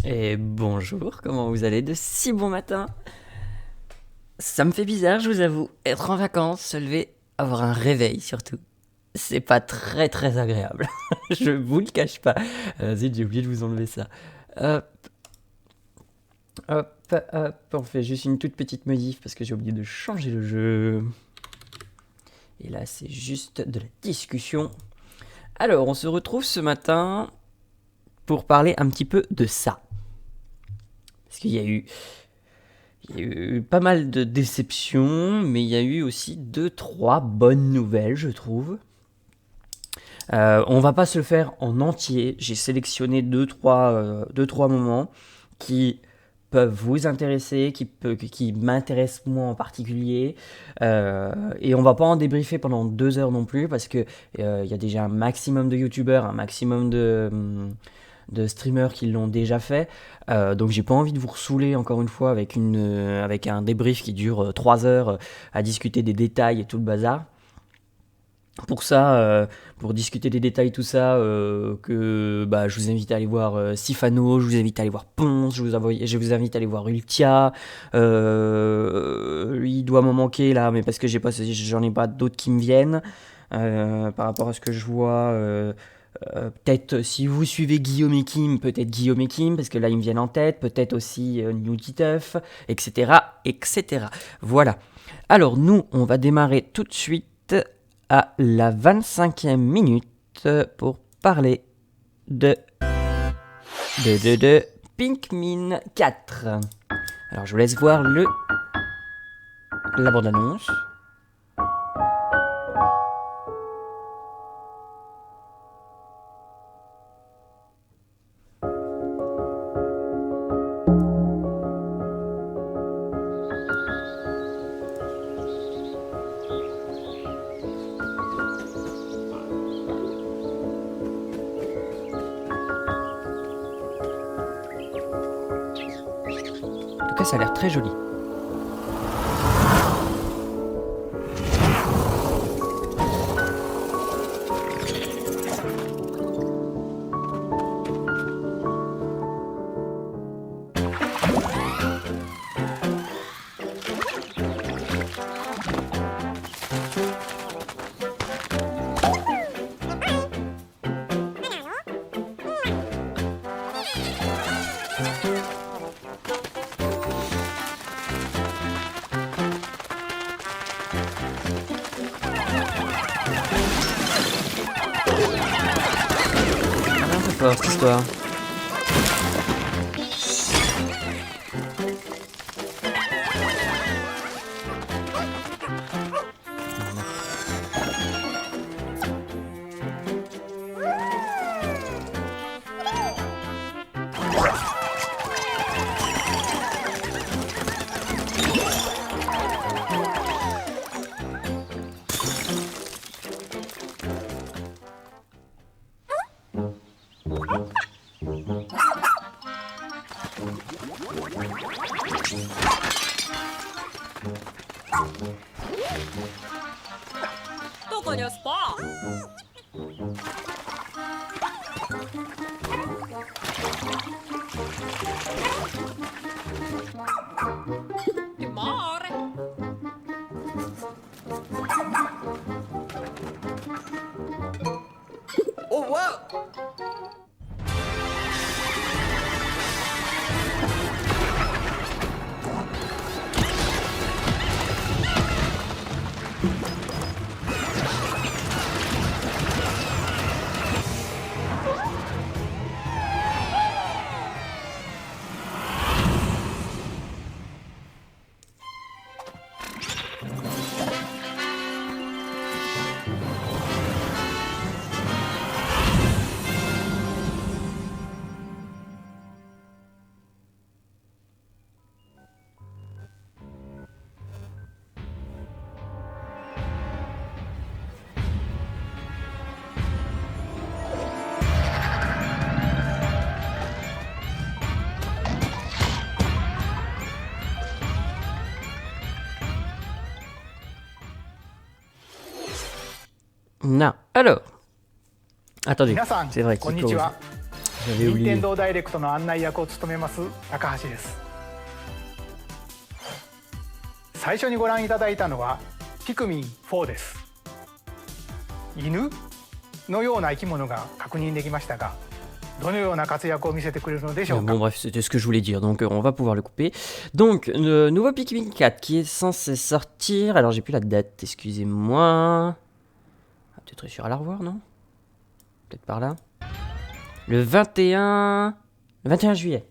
Et bonjour, comment vous allez de si bon matin? Ça me fait bizarre, je vous avoue, être en vacances, se lever, avoir un réveil surtout. C'est pas très agréable. Je vous le cache pas. Zut, j'ai oublié de vous enlever ça. Hop, hop, on fait juste une toute petite modif parce que j'ai oublié de changer le jeu. Et là, c'est juste de la discussion. Alors, on se retrouve ce matin pour parler un petit peu de ça. Parce qu'il y a eu pas mal de déceptions, mais il y a eu aussi 2-3 bonnes nouvelles, je trouve. On va pas se le faire en entier. J'ai sélectionné 2-3 moments qui peuvent vous intéresser, qui m'intéressent moi en particulier. Et on va pas en débriefer pendant 2 heures non plus, parce que il y a déjà un maximum de youtubeurs, un maximum de streamers qui l'ont déjà fait. Donc j'ai pas envie de vous ressouler encore une fois avec un débrief qui dure 3 heures à discuter des détails et tout le bazar. Pour ça, pour discuter des détails, tout ça, je vous invite à aller voir Sifano, je vous invite à aller voir Ponce, je vous invite à aller voir Ultia. Il doit m'en manquer là, mais parce que j'en ai pas d'autres qui me viennent. Par rapport à ce que je vois, peut-être si vous suivez Guillaume et Kim, peut-être Guillaume et Kim, parce que là ils me viennent en tête, peut-être aussi New Titeuf, etc., etc. Voilà. Alors nous, on va démarrer tout de suite à la 25e minute pour parler de Pikmin 4. Alors je vous laisse voir la bande-annonce. En tout cas, ça a l'air très joli. Un peu fort cette histoire. Oh wow! Non. Alors, attendez, 皆さん、c'est vraiこんqu'il faut... にちは。J'avais 任 oublié. 天堂ダイレクトの案内役を務めます高橋です。最初にご覧いただいたのはピクミン4です。犬のような生き物が確認できましたが、どのような活躍を見せてくれるのでしょうか。 Bon bref, c'était ce que je voulais dire, donc on va pouvoir le couper. Donc, le nouveau Pikmin 4 qui est censé sortir... Alors j'ai plus la date, excusez-moi. Ah, peut-être réussir à la revoir, non? Peut-être par là. Le 21 juillet.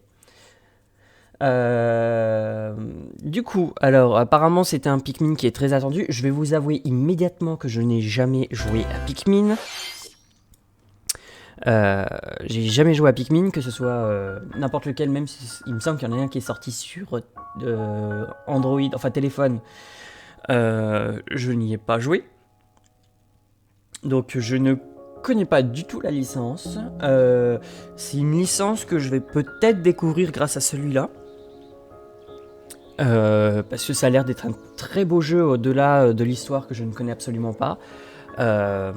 Du coup, alors apparemment c'était un Pikmin qui est très attendu. Je vais vous avouer immédiatement que je n'ai jamais joué à Pikmin. J'ai jamais joué à Pikmin, que ce soit n'importe lequel, même si il me semble qu'il y en a un qui est sorti sur Android, enfin téléphone. Je n'y ai pas joué. Donc je ne connais pas du tout la licence. C'est une licence que je vais peut-être découvrir grâce à celui-là. Parce que ça a l'air d'être un très beau jeu au-delà de l'histoire que je ne connais absolument pas. Quand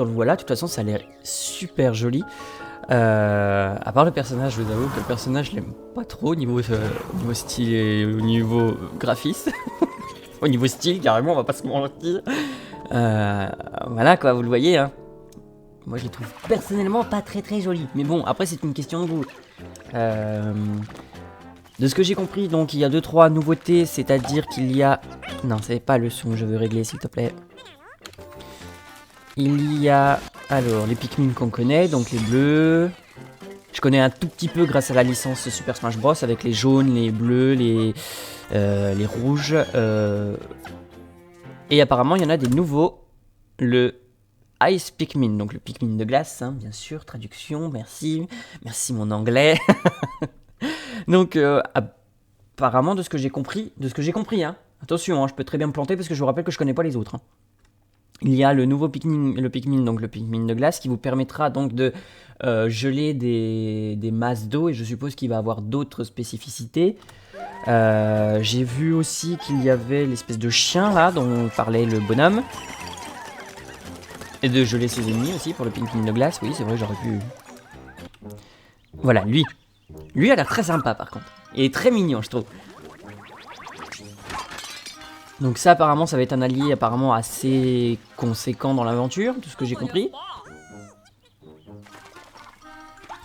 on le voit là, de toute façon, ça a l'air super joli. À part le personnage, je vous avoue que le personnage, je l'aime pas trop au niveau style et au niveau graphisme. Au niveau style, carrément, on va pas se mentir. Voilà quoi, vous le voyez. Hein. Moi, je les trouve personnellement pas très jolis. Mais bon, après, c'est une question de goût. De ce que j'ai compris, donc il y a 2-3 nouveautés, c'est-à-dire qu'il y a... Non, c'est pas le son que je veux régler, s'il te plaît. Il y a alors les Pikmin qu'on connaît, donc les bleus. Je connais un tout petit peu grâce à la licence Super Smash Bros. Avec les jaunes, les bleus, les rouges. Et apparemment, il y en a des nouveaux. Le Ice Pikmin, donc le Pikmin de glace, hein, bien sûr. Traduction, merci. Merci mon anglais. Donc, apparemment, de ce que j'ai compris, hein. Attention, hein, je peux très bien me planter parce que je vous rappelle que je connais pas les autres. Hein. Il y a le nouveau Pikmin, donc le Pikmin de glace, qui vous permettra donc de geler des masses d'eau, et je suppose qu'il va avoir d'autres spécificités. J'ai vu aussi qu'il y avait l'espèce de chien là, dont parlait le bonhomme. Et de geler ses ennemis aussi pour le Pikmin de glace, oui c'est vrai, j'aurais pu... Voilà, lui. Lui a l'air très sympa par contre. Il est très mignon je trouve. Donc ça apparemment ça va être un allié apparemment assez conséquent dans l'aventure, tout ce que j'ai compris.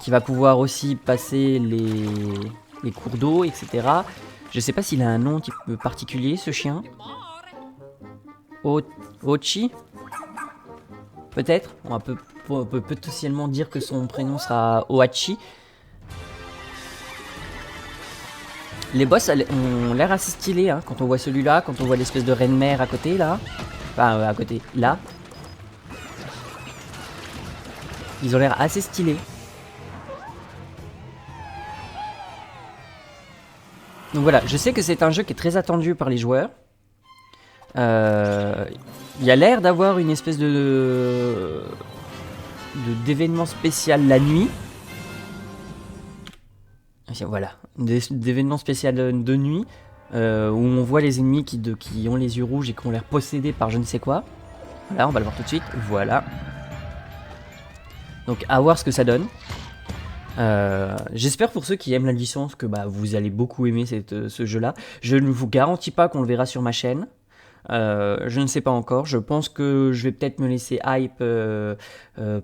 Qui va pouvoir aussi passer les cours d'eau, etc. Je sais pas s'il a un nom un petit peu particulier ce chien. Ochi? Peut-être. On peut potentiellement dire que son prénom sera Ohachi. Les boss ont l'air assez stylés hein, quand on voit celui-là, quand on voit l'espèce de reine mère à côté là. Enfin à côté, là. Ils ont l'air assez stylés. Donc voilà, je sais que c'est un jeu qui est très attendu par les joueurs. Il y a l'air d'avoir une espèce d'événement spécial la nuit. Voilà, d'événements spécial de nuit où on voit les ennemis qui ont les yeux rouges et qui ont l'air possédés par je ne sais quoi. Voilà, on va le voir tout de suite. Voilà. Donc à voir ce que ça donne. J'espère pour ceux qui aiment la licence que vous allez beaucoup aimer ce jeu-là. Je ne vous garantis pas qu'on le verra sur ma chaîne. Je ne sais pas encore. Je pense que je vais peut-être me laisser hype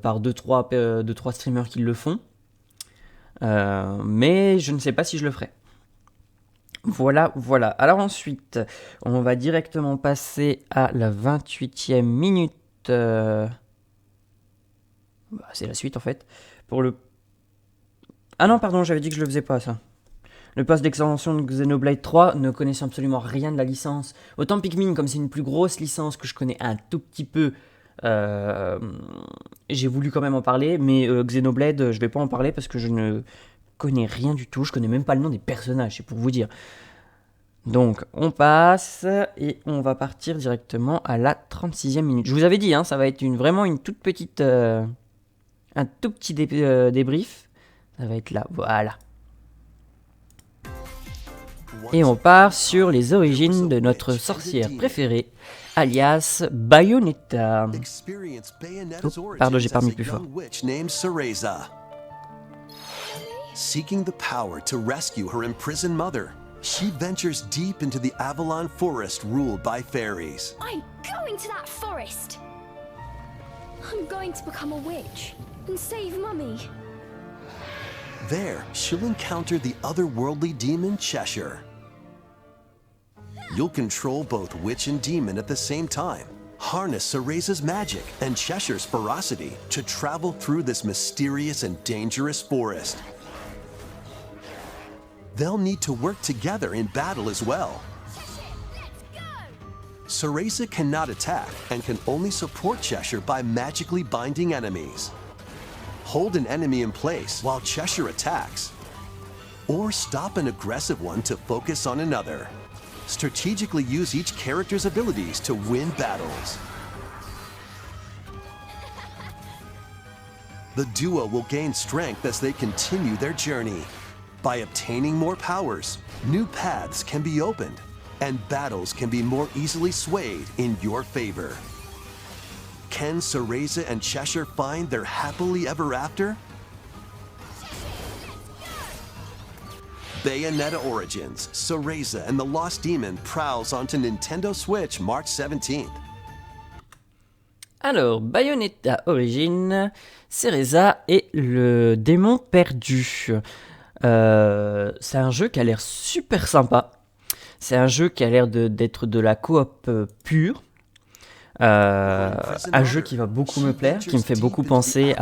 par 2-3 streamers qui le font. Mais je ne sais pas si je le ferai. Voilà. Alors ensuite, on va directement passer à la 28e minute. C'est la suite en fait. Pour le... Ah non, pardon, j'avais dit que je le faisais pas ça. Le pass d'extension de Xenoblade 3, ne connaissant absolument rien de la licence. Autant Pikmin, comme c'est une plus grosse licence que je connais un tout petit peu, j'ai voulu quand même en parler, mais Xenoblade, je vais pas en parler parce que je ne connais rien du tout. Je connais même pas le nom des personnages, c'est pour vous dire. Donc, on passe et on va partir directement à la 36e minute. Je vous avais dit, hein, ça va être vraiment une toute petite... un tout petit débrief. Ça va être là, voilà. Et on part sur les origines de notre sorcière préférée, alias Bayonetta. Pardon, j'ai pas mis plus fort. Seeking the power to rescue her imprisoned mother, she ventures deep into the Avalon Forest ruled by fairies. I'm going to that forest. I'm going to become a witch and save Mummy. There, she'll encounter the otherworldly demon Cheshire. You'll control both witch and demon at the same time. Harness Cereza's magic and Cheshire's ferocity to travel through this mysterious and dangerous forest. They'll need to work together in battle as well. Cereza cannot attack and can only support Cheshire by magically binding enemies. Hold an enemy in place while Cheshire attacks, or stop an aggressive one to focus on another. Strategically use each character's abilities to win battles. The duo will gain strength as they continue their journey. By obtaining more powers, new paths can be opened, and battles can be more easily swayed in your favor. Can Cereza and Cheshire find their happily ever after? Bayonetta Origins, Cereza and the Lost Demon prowls onto Nintendo Switch March 17th. Alors, Bayonetta Origins, Cereza et le démon perdu. C'est un jeu qui a l'air super sympa. C'est un jeu qui a l'air d'être de la coop pure. Un jeu qui va beaucoup me plaire, qui me fait beaucoup penser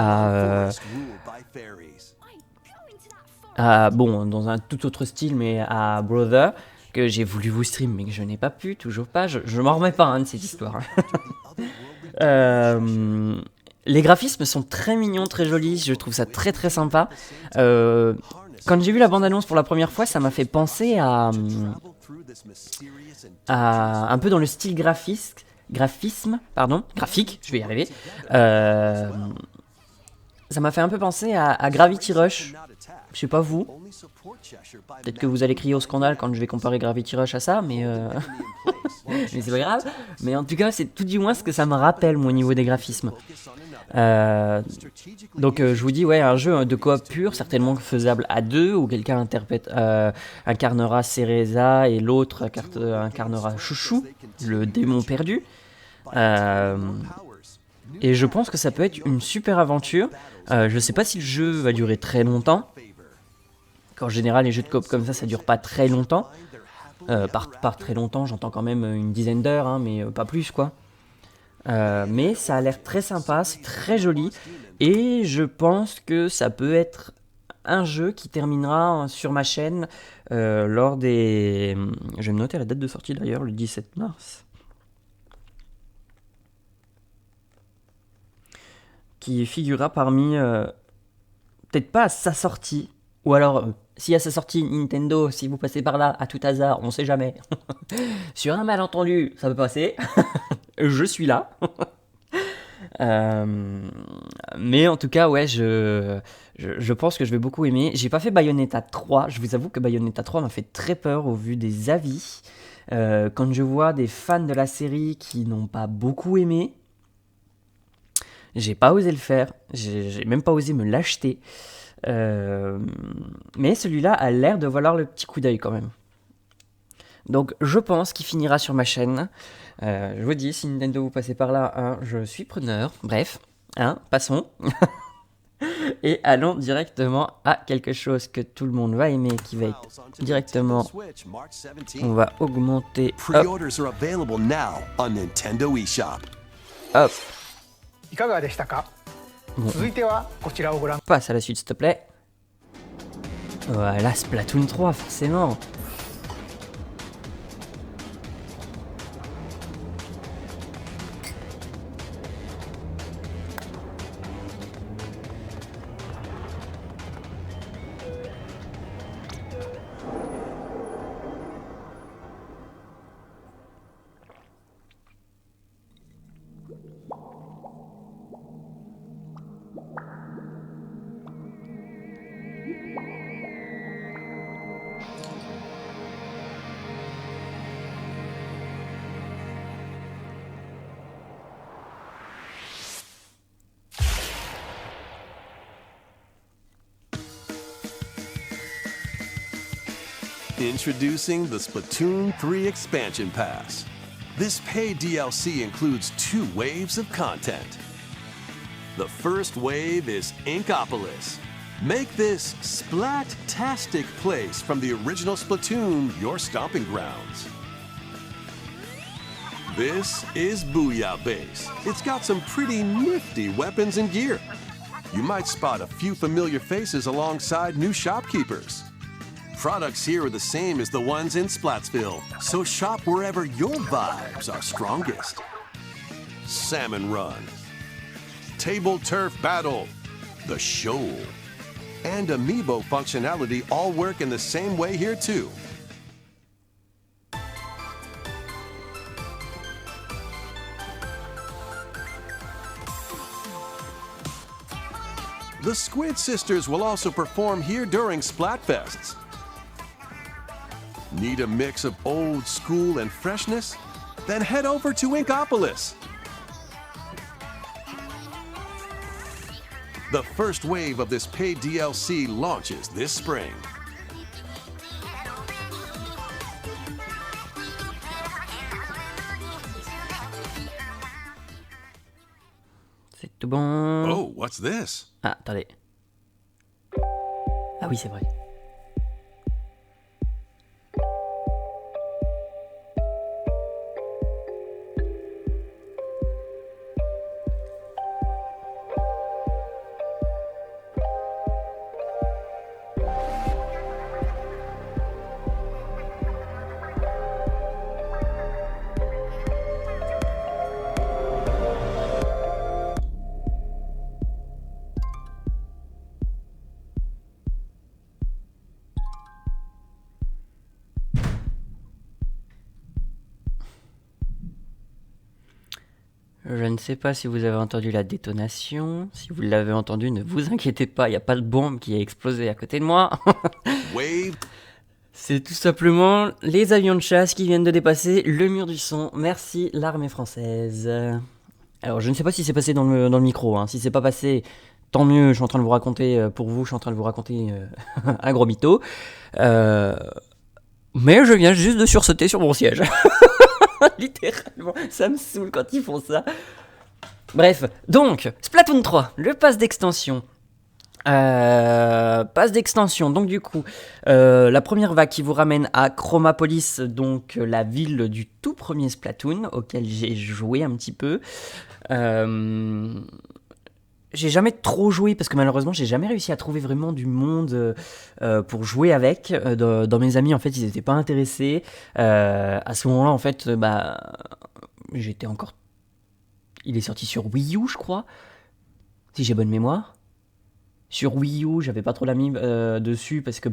bon, dans un tout autre style, mais à Brother, que j'ai voulu vous stream, mais que je n'ai pas pu, toujours pas. Je m'en remets pas de cette histoire. Les graphismes sont très mignons, très jolis, je trouve ça très très sympa. Quand j'ai vu la bande-annonce pour la première fois, ça m'a fait penser à un peu dans le style graphique, je vais y arriver. Ça m'a fait un peu penser à Gravity Rush. Je sais pas vous. Peut-être que vous allez crier au scandale quand je vais comparer Gravity Rush à ça, mais mais c'est pas grave. Mais en tout cas, c'est tout du moins ce que ça me rappelle, moi, au niveau des graphismes. Donc je vous dis, ouais, un jeu de coop pur, certainement faisable à deux, où quelqu'un incarnera Cereza et l'autre incarnera Chouchou, le démon perdu. Et je pense que ça peut être une super aventure. Je sais pas si le jeu va durer très longtemps. En général, les jeux de coop comme ça dure pas très longtemps. Par très longtemps, j'entends quand même une dizaine d'heures, mais pas plus, quoi. Mais ça a l'air très sympa, c'est très joli. Et je pense que ça peut être un jeu qui terminera sur ma chaîne lors des... Je vais me noter la date de sortie d'ailleurs, le 17 mars. Qui figurera parmi... peut-être pas à sa sortie, ou alors... si à sa sortie, Nintendo, si vous passez par là, à tout hasard, on sait jamais. Sur un malentendu, ça peut passer. Je suis là. Mais en tout cas, ouais, je pense que je vais beaucoup aimer. J'ai pas fait Bayonetta 3. Je vous avoue que Bayonetta 3 m'a fait très peur au vu des avis. Quand je vois des fans de la série qui n'ont pas beaucoup aimé, j'ai pas osé le faire. J'ai même pas osé me l'acheter. Mais celui-là a l'air de valoir le petit coup d'œil quand même. Donc je pense qu'il finira sur ma chaîne. Je vous dis, si Nintendo vous passez par là, je suis preneur. Bref, passons. Et allons directement à quelque chose que tout le monde va aimer, qui va être directement... On va augmenter... Pre-orders are available now on Nintendo eShop. Hop. いかがでしたか。Bon, 続いてはこちらをご覧 on passe à la suite, s'il te plaît. Voilà, Splatoon 3, forcément. Introducing the Splatoon 3 Expansion Pass. This paid DLC includes 2 waves of content. The first wave is Inkopolis. Make this splat-tastic place from the original Splatoon your stomping grounds. This is Booyah Base. It's got some pretty nifty weapons and gear. You might spot a few familiar faces alongside new shopkeepers. Products here are the same as the ones in Splatsville, so shop wherever your vibes are strongest. Salmon Run, Table Turf Battle, The Shoal, and Amiibo functionality all work in the same way here too. The Squid Sisters will also perform here during Splatfests. Need a mix of old school and freshness? Then head over to Inkopolis. The first wave of this paid DLC launches this spring. C'est tout bon. Oh, what's this? Ah, attendez. Ah oui, c'est vrai. Je ne sais pas si vous avez entendu la détonation. Si vous l'avez entendu, ne vous inquiétez pas, il n'y a pas de bombe qui a explosé à côté de moi. Wave. C'est tout simplement les avions de chasse qui viennent de dépasser le mur du son. Merci l'armée française. Alors je ne sais pas si c'est passé dans le micro. Hein. Si c'est pas passé, tant mieux, je suis en train de vous raconter, pour vous, je suis en train de vous raconter un gros mytho. Mais je viens juste de sursauter sur mon siège. Littéralement, ça me saoule quand ils font ça. Bref, donc, Splatoon 3, le pass d'extension. Donc du coup, la première vague qui vous ramène à Chromapolis, donc la ville du tout premier Splatoon, auquel j'ai joué un petit peu. J'ai jamais trop joué parce que malheureusement j'ai jamais réussi à trouver vraiment du monde pour jouer avec. Dans mes amis en fait ils étaient pas intéressés. À ce moment-là en fait j'étais encore. Il est sorti sur Wii U je crois, si j'ai bonne mémoire. Sur Wii U j'avais pas trop d'amis dessus parce que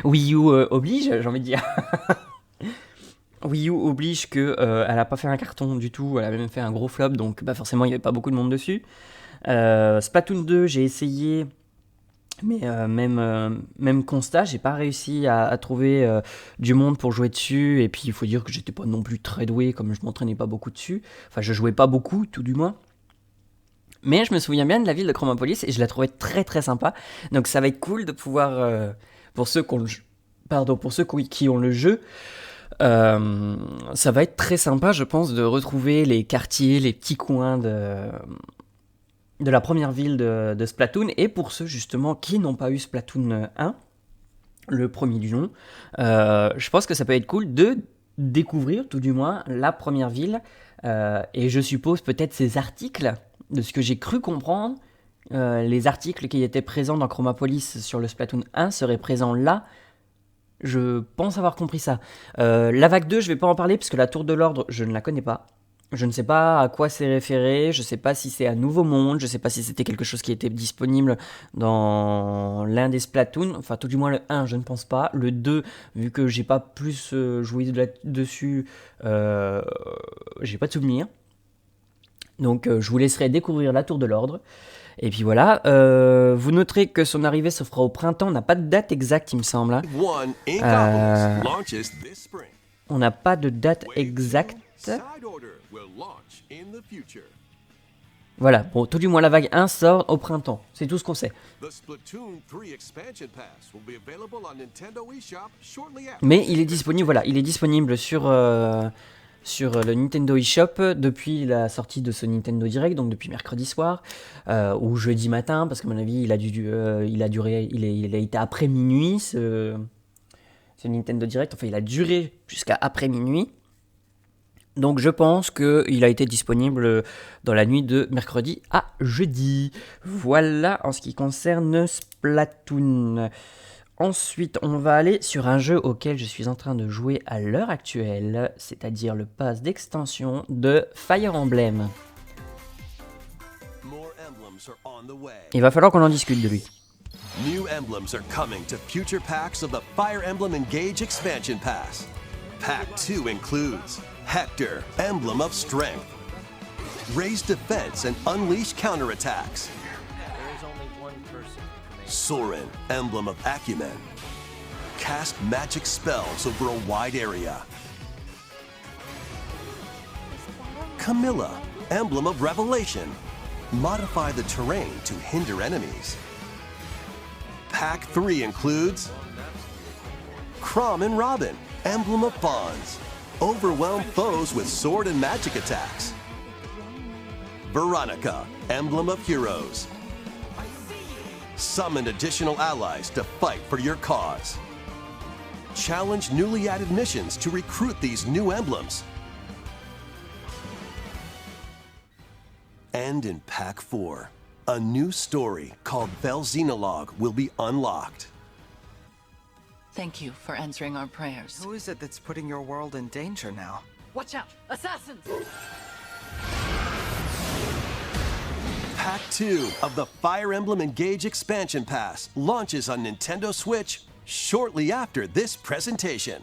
Wii U oblige, j'ai envie de dire. Wii U oblige que elle a pas fait un carton du tout, elle a même fait un gros flop, donc forcément il y avait pas beaucoup de monde dessus. Splatoon 2 j'ai essayé, mais même constat, j'ai pas réussi à trouver du monde pour jouer dessus, et puis il faut dire que j'étais pas non plus très doué, comme je m'entraînais pas beaucoup dessus, enfin je jouais pas beaucoup tout du moins. Mais je me souviens bien de la ville de Chromapolis et je la trouvais très très sympa, donc ça va être cool de pouvoir, pour ceux qui ont le jeu, ça va être très sympa, je pense, de retrouver les quartiers, les petits coins de la première ville de Splatoon. Et pour ceux justement qui n'ont pas eu Splatoon 1, le premier du nom, je pense que ça peut être cool de découvrir tout du moins la première ville. Et je suppose peut-être ces articles, de ce que j'ai cru comprendre, les articles qui étaient présents dans Chromapolis sur le Splatoon 1 seraient présents là. Je pense avoir compris ça. La vague 2, je vais pas en parler parce que la tour de l'ordre, je ne la connais pas. Je ne sais pas à quoi c'est référé, je sais pas si c'est un nouveau monde, je sais pas si c'était quelque chose qui était disponible dans l'un des Splatoon, enfin tout du moins le 1, je ne pense pas. Le 2, vu que j'ai pas plus joué dessus, j'ai pas de souvenir. Donc je vous laisserai découvrir la tour de l'ordre. Et puis voilà, vous noterez que son arrivée se fera au printemps, on n'a pas de date exacte il me semble. On n'a pas de date exacte. Voilà, bon, tout du moins la vague 1 sort au printemps, c'est tout ce qu'on sait. The Splatoon 3 expansion pass will be available on Nintendo eShop shortly after. Mais il est disponible, voilà, il est disponible sur le Nintendo eShop depuis la sortie de ce Nintendo Direct, donc depuis mercredi soir ou jeudi matin, parce qu'à mon avis il a été après minuit ce Nintendo Direct, enfin il a duré jusqu'à après minuit. Donc je pense qu'il a été disponible dans la nuit de mercredi à jeudi. Voilà en ce qui concerne Splatoon. Ensuite, on va aller sur un jeu auquel je suis en train de jouer à l'heure actuelle, c'est-à-dire le pass d'extension de Fire Emblem. More emblems are on the way. Il va falloir qu'on en discute de lui. New emblems are coming to future packs of the Fire Emblem Engage expansion pass. Pack 2 includes Hector, Emblem of Strength. Raise defense and unleash counterattacks. Soren, Emblem of Acumen. Cast magic spells over a wide area. Camilla, Emblem of Revelation. Modify the terrain to hinder enemies. Pack 3 includes Chrom and Robin, Emblem of Bonds. Overwhelm foes with sword and magic attacks. Veronica, Emblem of Heroes. Summon additional allies to fight for your cause. Challenge newly added missions to recruit these new emblems. And in Pack 4, a new story called Vel'Xenologue will be unlocked. Thank you for answering our prayers. Who is it that's putting your world in danger now? Watch out! Assassins! Pack 2 of the Fire Emblem Engage expansion pass launches on Nintendo Switch shortly after this presentation.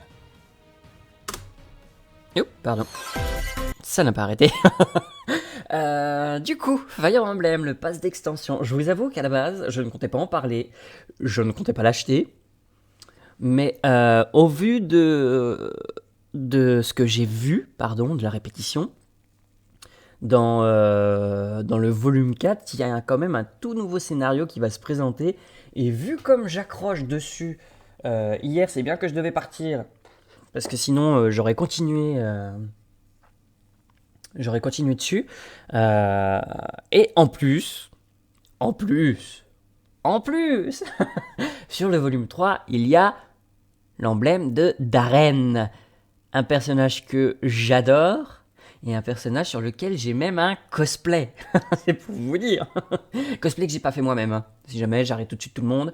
Oh, pardon. Ça n'a pas arrêté. Du coup, Fire Emblem, le pass d'extension. Je vous avoue qu'à la base, je ne comptais pas en parler. Je ne comptais pas l'acheter. Mais au vu de ce que j'ai vu, de la répétition, dans le volume 4, il y a quand même un tout nouveau scénario qui va se présenter. Et vu comme j'accroche dessus, hier c'est bien que je devais partir, parce que sinon j'aurais continué dessus. Et en plus, sur le volume 3, il y a l'emblème de Darren, un personnage que j'adore et un personnage sur lequel j'ai même un cosplay. C'est pour vous dire. Cosplay que j'ai pas fait moi-même. Hein. Si jamais, j'arrête tout de suite tout le monde.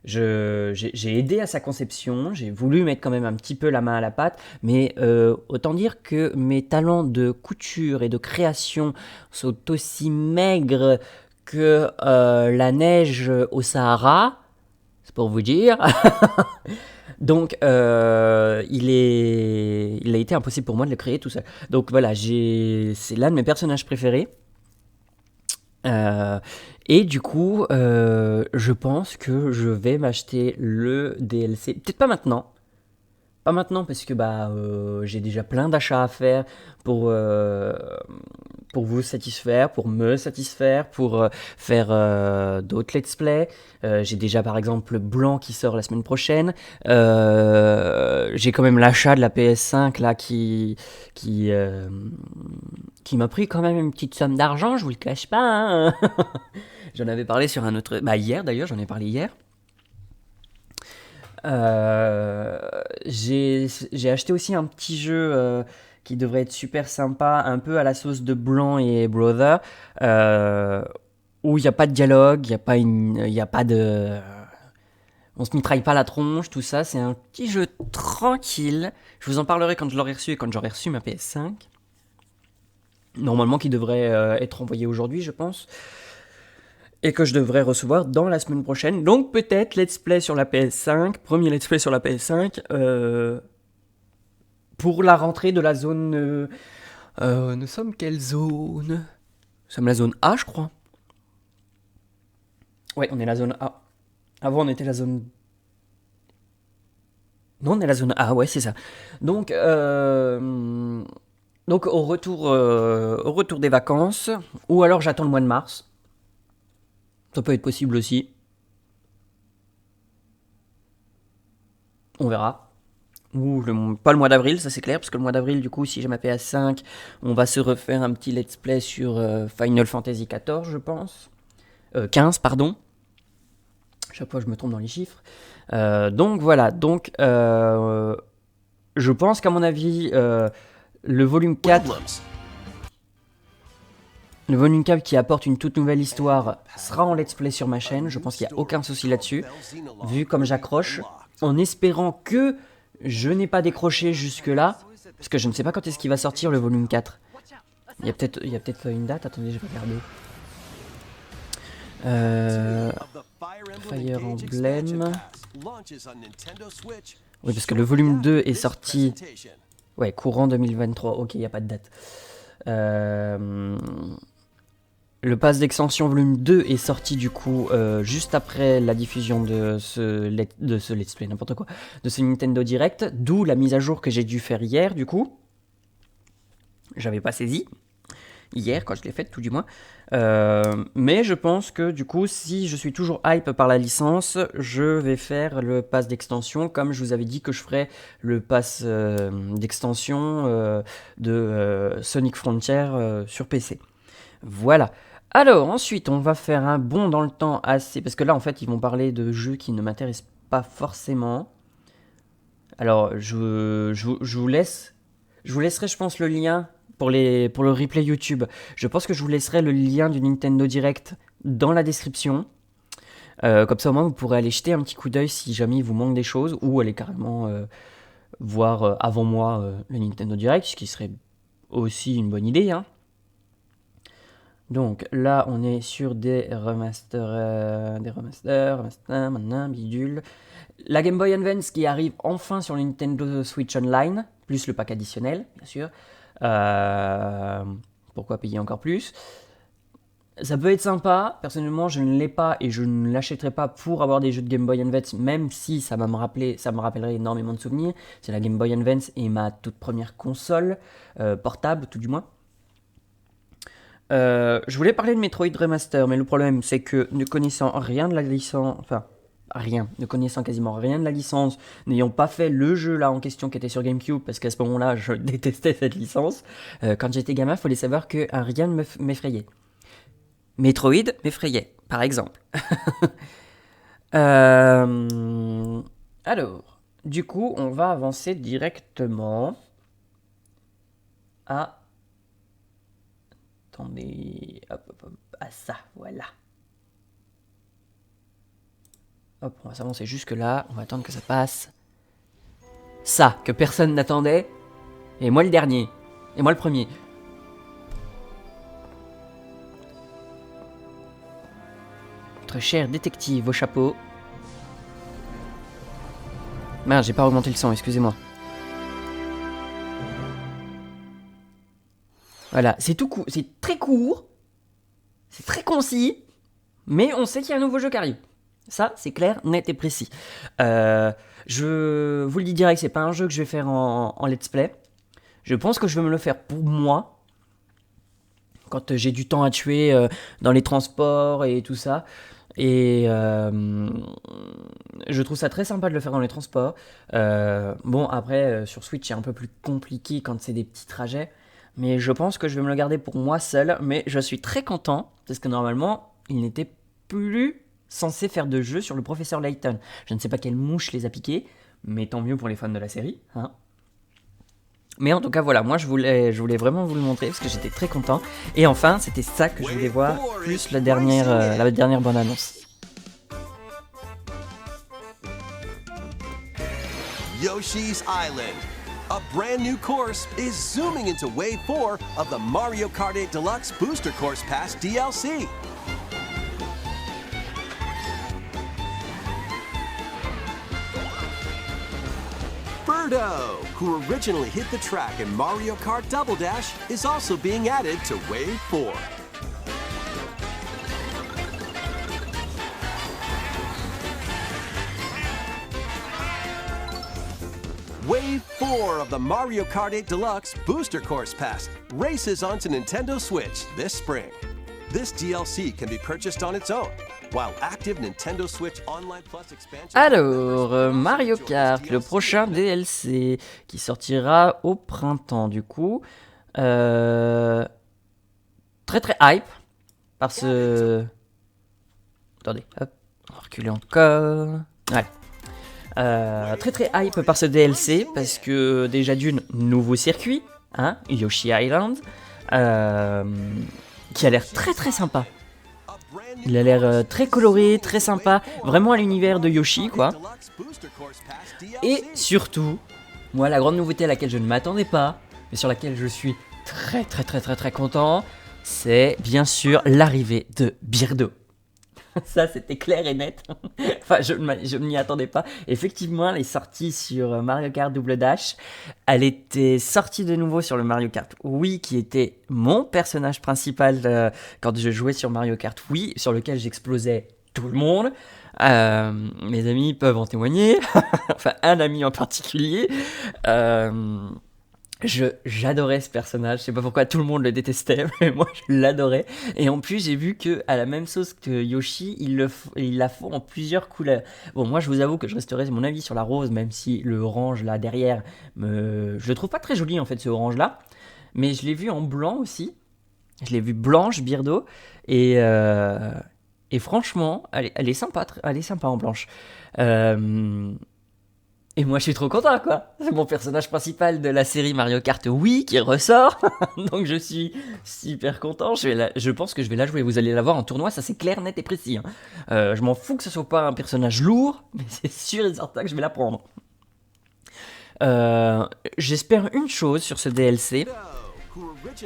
J'ai aidé à sa conception, j'ai voulu mettre quand même un petit peu la main à la pâte, mais autant dire que mes talents de couture et de création sont aussi maigres que la neige au Sahara, c'est pour vous dire. Donc il a été impossible pour moi de le créer tout seul. Donc voilà, c'est l'un de mes personnages préférés. Et du coup, je pense que je vais m'acheter le DLC. Peut-être pas maintenant. Pas maintenant parce que j'ai déjà plein d'achats à faire pour vous satisfaire, pour me satisfaire, pour faire d'autres let's play. J'ai déjà par exemple Blanc qui sort la semaine prochaine. J'ai quand même l'achat de la PS5 là qui m'a pris quand même une petite somme d'argent, je vous le cache pas. Hein. J'en avais parlé sur un autre... hier d'ailleurs, j'en ai parlé hier. J'ai acheté aussi un petit jeu qui devrait être super sympa, un peu à la sauce de Blanc et Brother, où il n'y a pas de dialogue, il n'y a pas de... On se mitraille pas la tronche, tout ça. C'est un petit jeu tranquille. Je vous en parlerai quand je l'aurai reçu et quand j'aurai reçu ma PS5. Normalement, qui devrait être envoyé aujourd'hui, je pense. Et que je devrais recevoir dans la semaine prochaine. Donc peut-être let's play sur la PS5, premier let's play sur la PS5, pour la rentrée de la zone... nous sommes quelle zone ? Nous sommes la zone A, je crois. Ouais, on est la zone A. Avant, on était la zone... Non, on est la zone A, ouais, c'est ça. Donc, Donc au retour des vacances, ou alors j'attends le mois de mars. Ça peut être possible aussi. On verra. Ou pas le mois d'avril, ça c'est clair, parce que le mois d'avril, du coup, si j'ai ma PS5, on va se refaire un petit let's play sur Final Fantasy XIV, je pense. 15, pardon. Chaque fois, je me trompe dans les chiffres. Donc voilà, je pense qu'à mon avis, le volume 4... Problems. Le volume 4 qui apporte une toute nouvelle histoire sera en let's play sur ma chaîne, je pense qu'il n'y a aucun souci là-dessus, vu comme j'accroche, en espérant que je n'ai pas décroché jusque-là, parce que je ne sais pas quand est-ce qu'il va sortir le volume 4. Il y a peut-être une date, attendez, je vais regarder. Fire Emblem... Oui, parce que le volume 2 est sorti... Ouais, courant 2023, ok, il n'y a pas de date. Le pass d'extension volume 2 est sorti du coup juste après la diffusion de ce let's play, n'importe quoi, de ce Nintendo Direct, d'où la mise à jour que j'ai dû faire hier du coup. J'avais pas saisi, hier quand je l'ai faite tout du moins. Mais je pense que du coup si je suis toujours hype par la licence, je vais faire le pass d'extension comme je vous avais dit que je ferais le pass d'extension de Sonic Frontier sur PC. Voilà. Alors ensuite on va faire un bond dans le temps assez... Parce que là en fait ils vont parler de jeux qui ne m'intéressent pas forcément. Alors je vous laisserai je pense le lien pour le replay YouTube. Je pense que je vous laisserai le lien du Nintendo Direct dans la description. Comme ça au moins vous pourrez aller jeter un petit coup d'œil si jamais il vous manque des choses. Ou aller carrément voir avant moi le Nintendo Direct, ce qui serait aussi une bonne idée, hein. Donc là, on est sur des remasters, maintenant, bidule. La Game Boy Advance qui arrive enfin sur le Nintendo Switch Online, plus le pack additionnel, bien sûr. Pourquoi payer encore plus? Ça peut être sympa. Personnellement, je ne l'ai pas et je ne l'achèterai pas pour avoir des jeux de Game Boy Advance, même si ça me rappellerait énormément de souvenirs. C'est la Game Boy Advance et ma toute première console portable, tout du moins. Je voulais parler de Metroid Remaster, mais le problème c'est que ne connaissant rien de la licence, ne connaissant quasiment rien de la licence, n'ayant pas fait le jeu là en question qui était sur GameCube, parce qu'à ce moment-là je détestais cette licence, quand j'étais gamin, il fallait savoir que rien ne m'effrayait. Metroid m'effrayait, par exemple. Alors, du coup, on va avancer directement à... Attendez, hop, à ça, voilà. Hop, on va s'avancer jusque là, on va attendre que ça passe. Ça, que personne n'attendait. Et moi le dernier. Et moi le premier. Notre cher détective au chapeau. Merde, j'ai pas augmenté le son, excusez-moi. Voilà, c'est tout court, c'est très court, c'est très concis, mais on sait qu'il y a un nouveau jeu qui arrive. Ça, c'est clair, net et précis. Je vous le dis direct, c'est pas un jeu que je vais faire en let's play. Je pense que je vais me le faire pour moi, quand j'ai du temps à tuer dans les transports et tout ça. Et je trouve ça très sympa de le faire dans les transports. Bon, après, sur Switch, c'est un peu plus compliqué quand c'est des petits trajets. Mais je pense que je vais me le garder pour moi seul. Mais je suis très content, parce que normalement, il n'était plus censé faire de jeu sur le professeur Layton. Je ne sais pas quelle mouche les a piqués, mais tant mieux pour les fans de la série, hein. Mais en tout cas, voilà, moi je voulais vraiment vous le montrer, parce que j'étais très content. Et enfin, c'était ça que je voulais voir, plus la dernière bonne annonce. Yoshi's Island. A brand new course is zooming into Wave 4 of the Mario Kart 8 Deluxe Booster Course Pass DLC. Birdo, who originally hit the track in Mario Kart Double Dash, is also being added to Wave 4. Wave 4 of the Mario Kart 8 Deluxe Booster Course Pass races onto Nintendo Switch this spring. This DLC can be purchased on its own, while active Nintendo Switch Online Plus expansion... Alors, Mario Kart, le prochain DLC qui sortira au printemps du coup. Très très hype par ce... Attendez, hop, on va reculer encore. Ouais. Très très hype par ce DLC parce que déjà d'une, nouveau circuit, hein, Yoshi Island, qui a l'air très très sympa. Il a l'air très coloré, très sympa, vraiment à l'univers de Yoshi quoi. Et surtout, moi la grande nouveauté à laquelle je ne m'attendais pas, mais sur laquelle je suis très content, c'est bien sûr l'arrivée de Birdo. Ça, c'était clair et net. Enfin, je ne m'y attendais pas. Effectivement, elle est sortie sur Mario Kart Double Dash. Elle était sortie de nouveau sur le Mario Kart Wii, qui était mon personnage principal quand je jouais sur Mario Kart Wii, sur lequel j'explosais tout le monde. Mes amis peuvent en témoigner. Enfin, un ami en particulier. J'adorais ce personnage, je sais pas pourquoi tout le monde le détestait, mais moi je l'adorais. Et en plus j'ai vu que à la même sauce que Yoshi, ils la font en plusieurs couleurs. Bon, moi je vous avoue que je resterai mon avis sur la rose, même si le orange là derrière, je le trouve pas très joli en fait ce orange là. Mais je l'ai vu en blanc aussi, je l'ai vu blanche Birdo, et franchement elle est sympa en blanche. Et moi je suis trop content quoi, c'est mon personnage principal de la série Mario Kart Wii qui ressort, donc je suis super content, je pense que je vais la jouer, vous allez la voir en tournoi, ça c'est clair, net et précis. Hein. Je m'en fous que ce soit pas un personnage lourd, mais c'est sûr et certain que je vais la prendre. J'espère une chose sur ce DLC,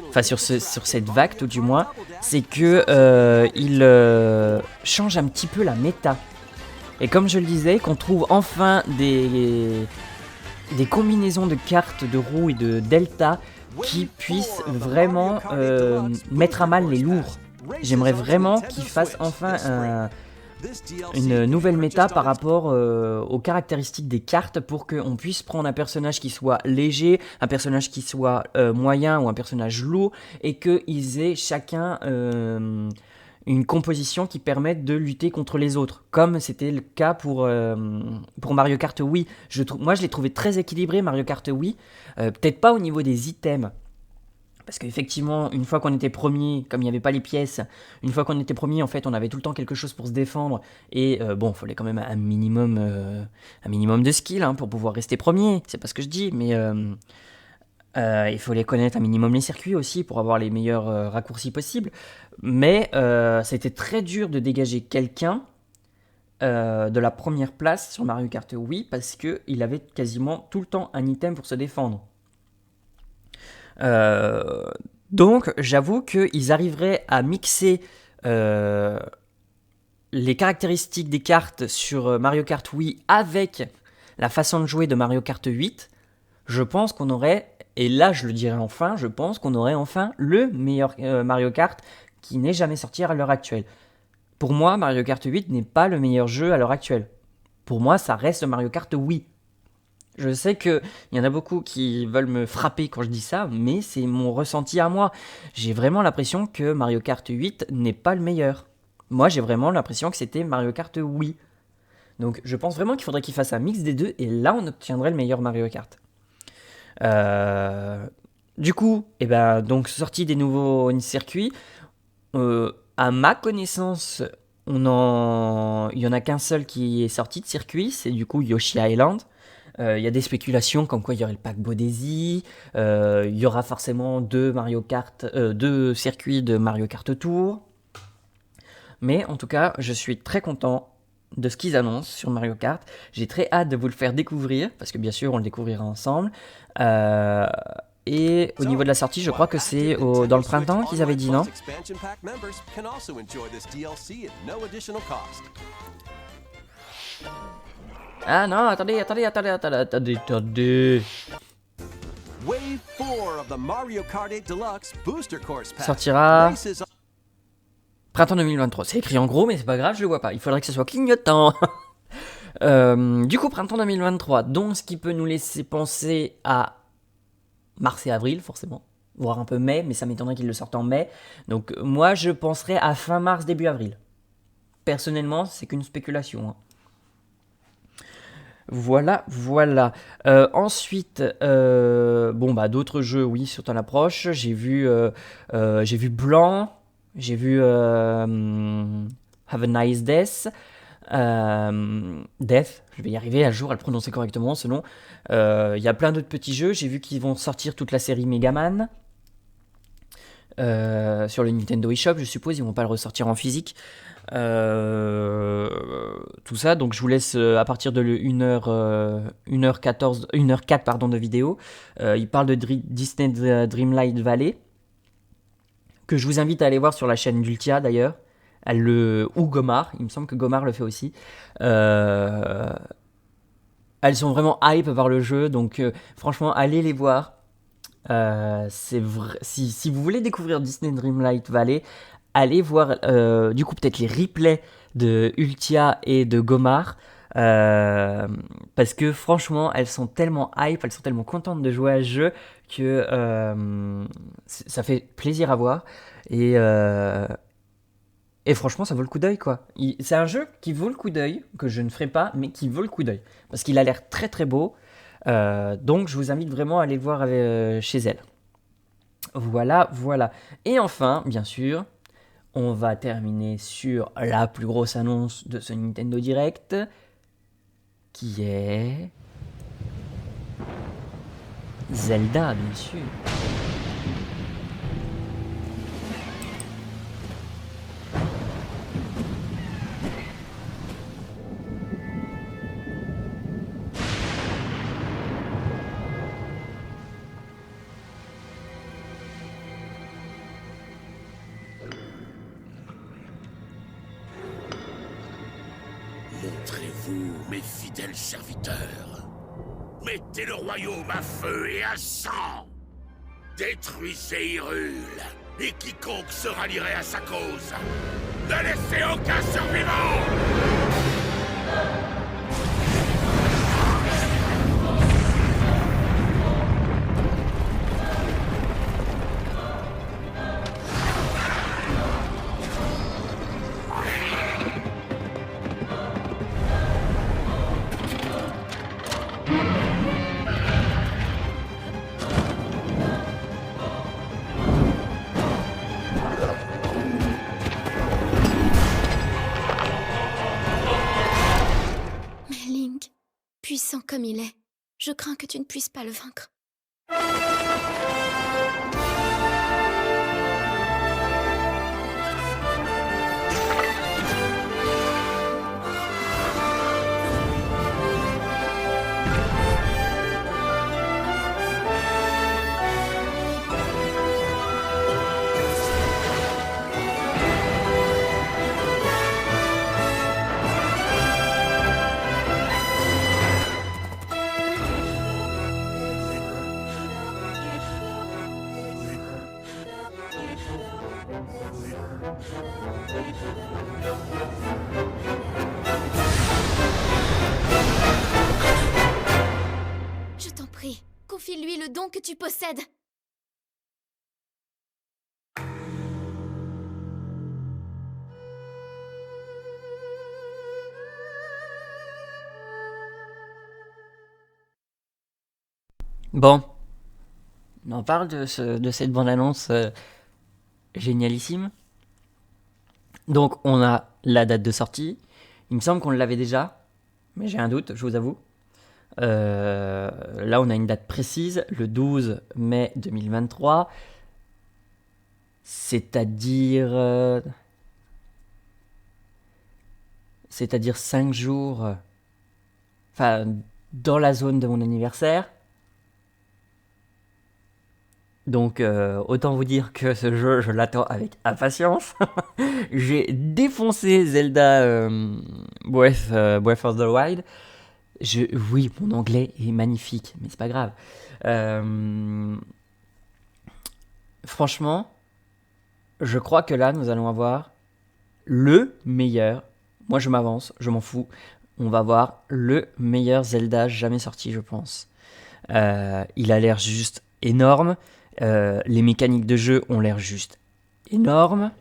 enfin sur cette vague tout du moins, c'est que il change un petit peu la méta. Et comme je le disais, qu'on trouve enfin des combinaisons de cartes, de roues et de delta qui puissent vraiment mettre à mal les lourds. J'aimerais vraiment qu'ils fassent enfin une nouvelle méta par rapport aux caractéristiques des cartes pour qu'on puisse prendre un personnage qui soit léger, un personnage qui soit moyen ou un personnage lourd et qu'ils aient chacun... une composition qui permette de lutter contre les autres, comme c'était le cas pour Mario Kart Wii. Moi, je l'ai trouvé très équilibré, Mario Kart Wii. Peut-être pas au niveau des items, parce qu'effectivement, une fois qu'on était premier, comme il n'y avait pas les pièces, une fois qu'on était premier, en fait, on avait tout le temps quelque chose pour se défendre. Et bon, il fallait quand même un minimum de skill hein, pour pouvoir rester premier. C'est pas ce que je dis, mais... il fallait connaître un minimum les circuits aussi pour avoir les meilleurs raccourcis possibles. Mais c'était très dur de dégager quelqu'un de la première place sur Mario Kart Wii parce qu'il avait quasiment tout le temps un item pour se défendre. Donc j'avoue qu'ils arriveraient à mixer les caractéristiques des cartes sur Mario Kart Wii avec la façon de jouer de Mario Kart 8. Je pense qu'on aurait... Et là, je le dirais enfin, je pense qu'on aurait enfin le meilleur Mario Kart qui n'est jamais sorti à l'heure actuelle. Pour moi, Mario Kart 8 n'est pas le meilleur jeu à l'heure actuelle. Pour moi, ça reste Mario Kart Wii. Je sais qu'il y en a beaucoup qui veulent me frapper quand je dis ça, mais c'est mon ressenti à moi. J'ai vraiment l'impression que Mario Kart 8 n'est pas le meilleur. Moi, j'ai vraiment l'impression que c'était Mario Kart Wii. Donc, je pense vraiment qu'il faudrait qu'il fasse un mix des deux, et là, on obtiendrait le meilleur Mario Kart. Du coup, donc sortie des nouveaux circuits, à ma connaissance, il y en a qu'un seul qui est sorti de circuit, c'est du coup Yoshi Island. Il y a des spéculations comme quoi il y aurait le pack Bodesi, il y aura forcément deux circuits de Mario Kart Tour. Mais en tout cas, je suis très content de ce qu'ils annoncent sur Mario Kart. J'ai très hâte de vous le faire découvrir, parce que bien sûr on le découvrira ensemble. Et au niveau de la sortie, je crois que c'est dans le printemps qu'ils avaient dit, non? Ah non, attendez. Sortira printemps 2023. C'est écrit en gros, mais c'est pas grave, je le vois pas. Il faudrait que ce soit clignotant. Du coup, printemps 2023, donc ce qui peut nous laisser penser à mars et avril, forcément, voire un peu mai, mais ça m'étonnerait qu'il le sorte en mai. Donc moi, je penserais à fin mars, début avril. Personnellement, c'est qu'une spéculation. Hein. Voilà, voilà. Ensuite, bon bah d'autres jeux, oui, sur ton approche. J'ai vu Blanc, j'ai vu Have a Nice Death. Death, je vais y arriver un jour à le prononcer correctement ce nom. Il y a plein d'autres petits jeux. J'ai vu qu'ils vont sortir toute la série Megaman sur le Nintendo eShop, je suppose. Ils vont pas le ressortir en physique. Tout ça, donc je vous laisse à partir de 1h14, 1h04 pardon, de vidéo. Il parle de Disney Dreamlight Valley, que je vous invite à aller voir sur la chaîne d'Ultia d'ailleurs. Ou Gomar, il me semble que Gomar le fait aussi. Elles sont vraiment hype par le jeu, donc franchement, allez les voir. C'est vrai, si vous voulez découvrir Disney Dreamlight Valley, allez voir du coup peut-être les replays de Ultia et de Gomar. Parce que franchement, elles sont tellement hype, elles sont tellement contentes de jouer à ce jeu que ça fait plaisir à voir. Et franchement, ça vaut le coup d'œil, quoi. C'est un jeu qui vaut le coup d'œil, que je ne ferai pas, mais qui vaut le coup d'œil. Parce qu'il a l'air très très beau. Donc, je vous invite vraiment à aller le voir chez elle. Voilà, voilà. Et enfin, bien sûr, on va terminer sur la plus grosse annonce de ce Nintendo Direct, qui est Zelda, bien sûr. Montrez-vous, mes fidèles serviteurs. Mettez le royaume à feu et à sang. Détruisez Hyrule, et quiconque se rallierait à sa cause. Ne laissez aucun survivant. Puissant comme il est, je crains que tu ne puisses pas le vaincre. Je t'en prie, confie-lui le don que tu possèdes. Bon, on en parle de cette bande-annonce génialissime. Donc, on a la date de sortie. Il me semble qu'on l'avait déjà, mais j'ai un doute, je vous avoue. Là, on a une date précise, le 12 mai 2023. C'est-à-dire 5 jours. Enfin, dans la zone de mon anniversaire. Donc, autant vous dire que ce jeu, je l'attends avec impatience. J'ai défoncé Zelda Breath of the Wild. Oui, mon anglais est magnifique, mais c'est pas grave. Franchement, je crois que là, nous allons avoir le meilleur. Moi, je m'avance, je m'en fous. on va voir le meilleur Zelda jamais sorti, je pense. Il a l'air juste énorme. Les mécaniques de jeu ont l'air juste énormes.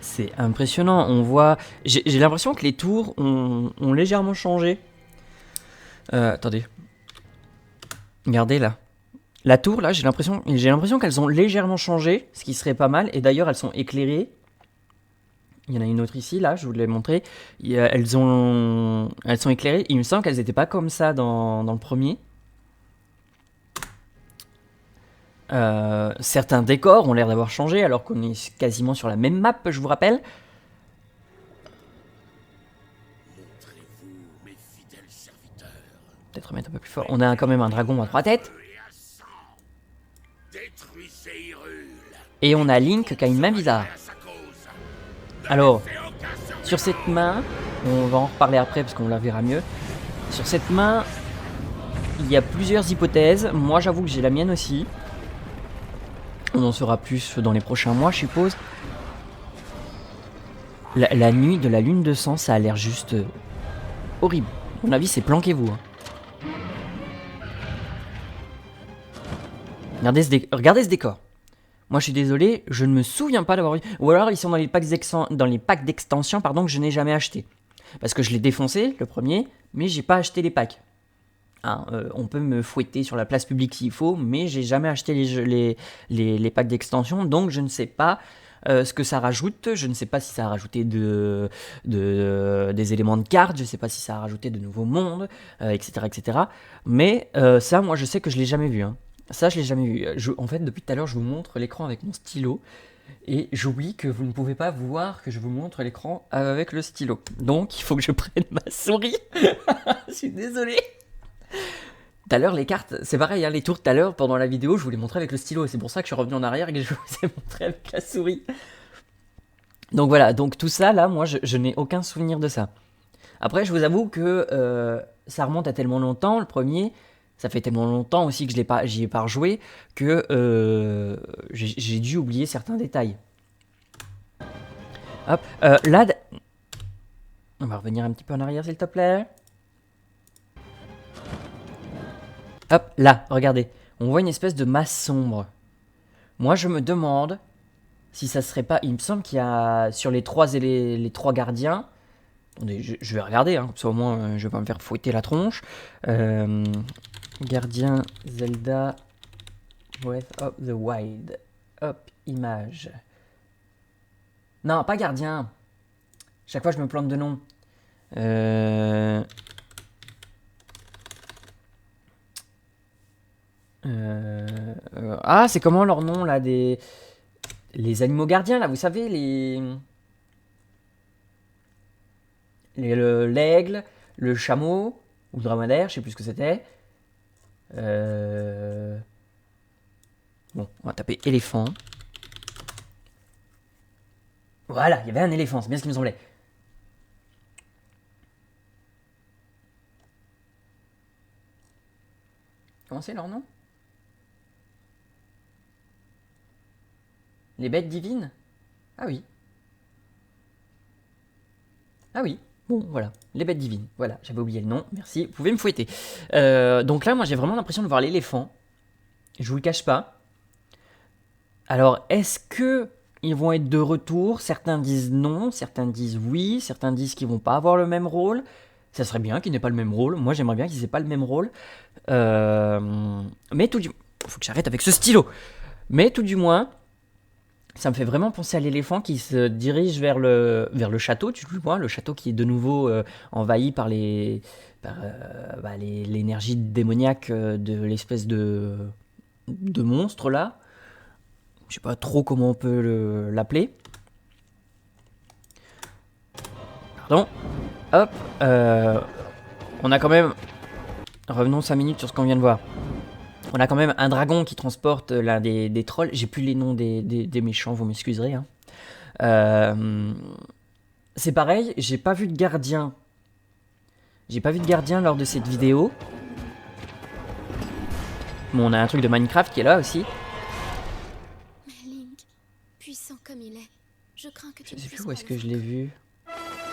C'est impressionnant. On voit. J'ai l'impression que les tours ont légèrement changé. Attendez. Regardez là. La tour, là, j'ai l'impression qu'elles ont légèrement changé, ce qui serait pas mal. Et d'ailleurs, elles sont éclairées. Il y en a une autre ici, là, je vous l'ai montré. Elles sont éclairées. Il me semble qu'elles n'étaient pas comme ça dans le premier. Certains décors ont l'air d'avoir changé, alors qu'on est quasiment sur la même map, je vous rappelle. Montrez-vous, mes fidèles serviteurs. Peut-être remettre un peu plus fort. On a quand même un dragon à 3 têtes. Détruisez Hyrule. Et on a Link qui a une main bizarre. À sa cause. Alors, Fais aucun service. sur cette main, on va en reparler après parce qu'on la verra mieux. Sur cette main, il y a plusieurs hypothèses. Moi, j'avoue que j'ai la mienne aussi. On en saura plus dans les prochains mois, je suppose. La nuit de la lune de sang, ça a l'air juste horrible. À mon avis, c'est planquez-vous. Hein. Regardez ce décor. Moi, je suis désolé, je ne me souviens pas d'avoir vu. Ou alors, ils sont dans les packs d'extension, pardon, que je n'ai jamais acheté. Parce que je l'ai défoncé, le premier, mais j'ai pas acheté les packs. Hein, on peut me fouetter sur la place publique s'il faut, mais j'ai jamais acheté les packs d'extension, donc je ne sais pas ce que ça rajoute. Je ne sais pas si ça a rajouté des éléments de carte, je ne sais pas si ça a rajouté de nouveaux mondes, etc., etc. Mais ça, moi, je sais que je l'ai jamais vu. Hein. Ça, je l'ai jamais vu. En fait, depuis tout à l'heure, je vous montre l'écran avec mon stylo. Et j'oublie que vous ne pouvez pas voir que je vous montre l'écran avec le stylo. Donc, il faut que je prenne ma souris. Je suis désolé. Tout à l'heure, les cartes, c'est pareil, hein, les tours tout à l'heure, pendant la vidéo, je vous les montrais avec le stylo. Et c'est pour ça que je suis revenu en arrière et que je vous ai montré avec la souris. Donc voilà, donc tout ça, là, moi, je n'ai aucun souvenir de ça. Après, je vous avoue que ça remonte à tellement longtemps, le premier... Ça fait tellement longtemps aussi que j'y ai pas rejoué que j'ai dû oublier certains détails. Hop, là... On va revenir un petit peu en arrière, s'il te plaît. Hop, là, regardez. On voit une espèce de masse sombre. Moi, je me demande si ça serait pas... Il me semble qu'il y a sur les trois gardiens... Attendez, je vais regarder, hein, comme ça au moins je vais pas me faire fouetter la tronche. Gardien Zelda Breath of the Wild. Hop, image. Non, pas gardien. Chaque fois je me plante de nom. Ah, c'est comment leur nom là les animaux gardiens là, vous savez, l'aigle, le chameau, ou le dromadaire, je sais plus ce que c'était. Bon, on va taper éléphant. Voilà, il y avait un éléphant, c'est bien ce qui me semblait. Comment c'est leur nom? Les bêtes divines? Ah oui. Ah oui. Bon, voilà, les bêtes divines. Voilà, j'avais oublié le nom, merci, vous pouvez me fouetter. Donc là, moi, j'ai vraiment l'impression de voir l'éléphant. Je vous le cache pas. Alors, est-ce que ils vont être de retour? Certains disent non, certains disent oui, certains disent qu'ils vont pas avoir le même rôle. Ça serait bien qu'ils n'aient pas le même rôle. Moi, j'aimerais bien qu'ils aient pas le même rôle. Mais tout du... Faut que j'arrête avec ce stylo. Mais tout du moins... Ça me fait vraiment penser à l'éléphant qui se dirige vers le château, tu le vois, le château qui est de nouveau envahi par l'énergie démoniaque de l'espèce de monstre là. Je sais pas trop comment on peut l'appeler. Pardon. Hop. On a quand même... Revenons 5 minutes sur ce qu'on vient de voir. On a quand même un dragon qui transporte l'un des trolls. J'ai plus les noms des méchants, vous m'excuserez. Hein. C'est pareil, j'ai pas vu de gardien. J'ai pas vu de gardien lors de cette vidéo. Bon, on a un truc de Minecraft qui est là aussi. Mais Link, puissant comme il est, je crains que tu Je ne sais puisses plus où pas est-ce que le je l'ai vu.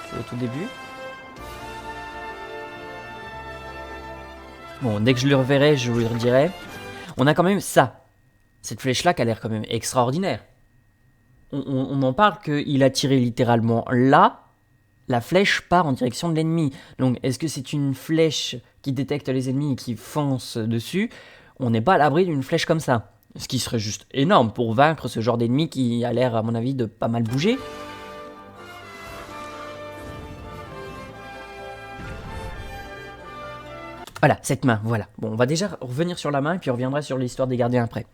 C'est au tout début. Bon, dès que je le reverrai, je vous le redirai. On a quand même ça. Cette flèche-là qui a l'air quand même extraordinaire. On en parle qu'il a tiré littéralement là. La flèche part en direction de l'ennemi. Donc, est-ce que c'est une flèche qui détecte les ennemis et qui fonce dessus? On n'est pas à l'abri d'une flèche comme ça. Ce qui serait juste énorme pour vaincre ce genre d'ennemi qui a l'air, à mon avis, de pas mal bouger. Voilà, cette main, voilà. Bon, on va déjà revenir sur la main et puis on reviendra sur l'histoire des gardiens après.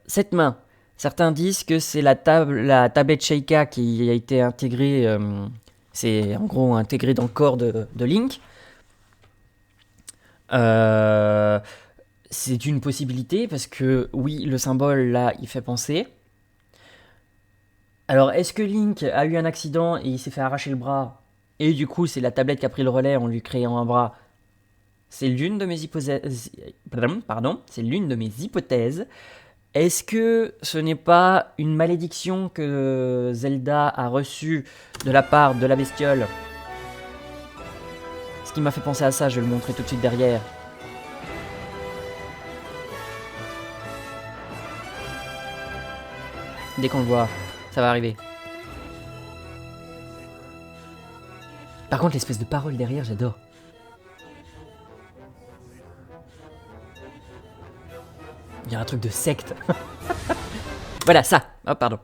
Cette main, certains disent que c'est la tablette Sheikah qui a été intégrée, c'est en gros intégré dans le corps de Link. C'est une possibilité parce que oui, le symbole là, il fait penser. Alors, est-ce que Link a eu un accident et il s'est fait arracher le bras et du coup c'est la tablette qui a pris le relais en lui créant un bras? C'est l'une de mes hypothèses. Pardon, c'est l'une de mes hypothèses. Est-ce que ce n'est pas une malédiction que Zelda a reçue de la part de la bestiole? Ce qui m'a fait penser à ça, je vais le montrer tout de suite derrière. Dès qu'on le voit, ça va arriver. Par contre, l'espèce de parole derrière, j'adore. Il y a un truc de secte. Voilà, ça. Oh, pardon.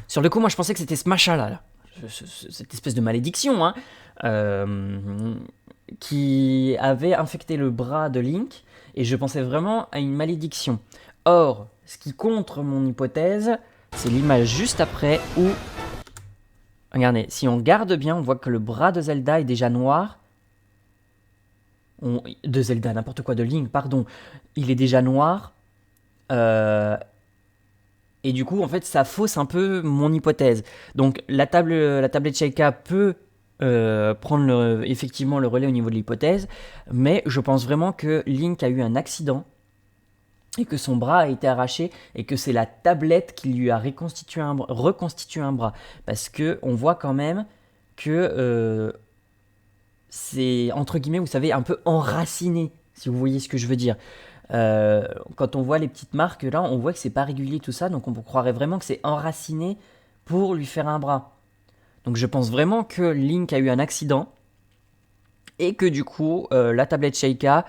Sur le coup, moi, je pensais que c'était ce machin-là. Cette espèce de malédiction, hein, qui avait infecté le bras de Link. Et je pensais vraiment à une malédiction. Or, ce qui contre mon hypothèse, c'est l'image juste après où... Regardez, si on garde bien, on voit que le bras de Zelda est déjà noir. De Zelda, n'importe quoi, de Link, pardon. Il est déjà noir. Et du coup, en fait, ça fausse un peu mon hypothèse. Donc, la tablette Sheikah peut prendre effectivement le relais au niveau de l'hypothèse. Mais je pense vraiment que Link a eu un accident. Et que son bras a été arraché. Et que c'est la tablette qui lui a reconstitué un bras. Parce qu'on voit quand même que... c'est, entre guillemets, vous savez, un peu enraciné, si vous voyez ce que je veux dire. Quand on voit les petites marques, là, on voit que c'est pas régulier tout ça, donc on croirait vraiment que c'est enraciné pour lui faire un bras. Donc je pense vraiment que Link a eu un accident, et que du coup, la tablette Sheikah,